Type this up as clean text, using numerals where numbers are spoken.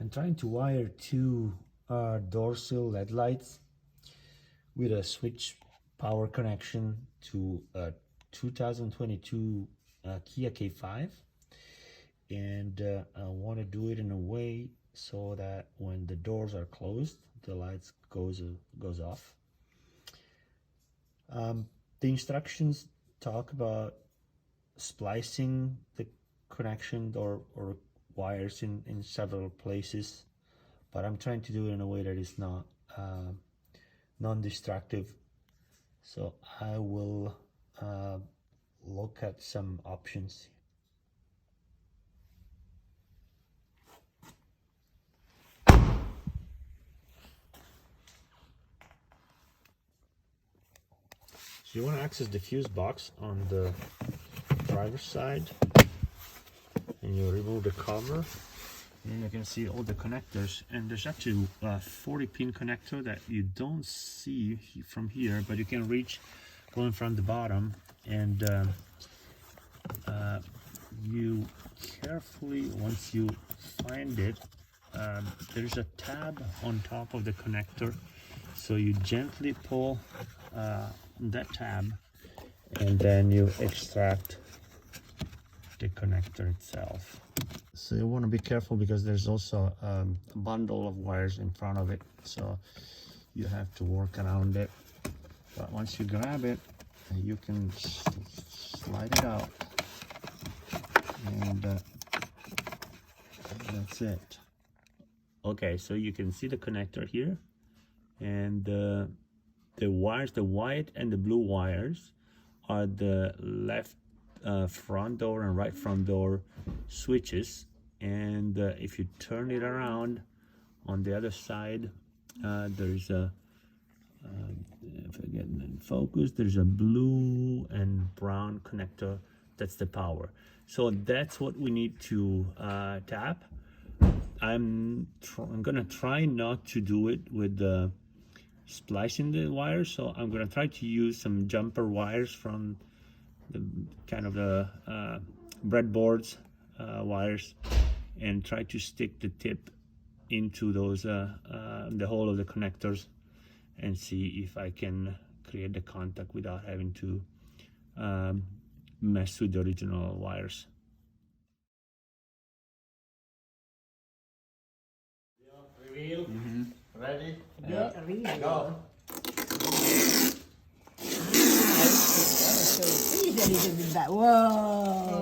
I'm trying to wire two door sill LED lights with a switch power connection to a 2022 Kia K5, and I want to do it in a way so that when the doors are closed, the lights goes off. The instructions talk about splicing the connection or wires in several places, but I'm trying to do it in a way that is not non-destructive. So I will look at some options. So you want to access the fuse box on the driver's side, and you remove the cover, and you can see all the connectors. And there's actually a 40-pin connector that you don't see from here, but you can reach going from the bottom. And you carefully, once you find it, there's a tab on top of the connector, so you gently pull that tab, and then you extract the connector itself. So you want to be careful because there's also a bundle of wires in front of it, so you have to work around it. But once you grab it, you can slide it out, and that's it. Okay, so you can see the connector here, and the wires, the white and the blue wires, are the left front door and right front door switches. And if you turn it around on the other side, there's a if I get in focus, there's a blue and brown connector. That's the power. So that's what we need to tap. I'm gonna try not to do it with the splicing the wires, so I'm gonna try to use some jumper wires from the kind of the breadboards wires, and try to stick the tip into those the hole of the connectors, and see if I can create the contact without having to mess with the original wires. Reveal. Ready? Yeah. Go. So please that he did that. Whoa.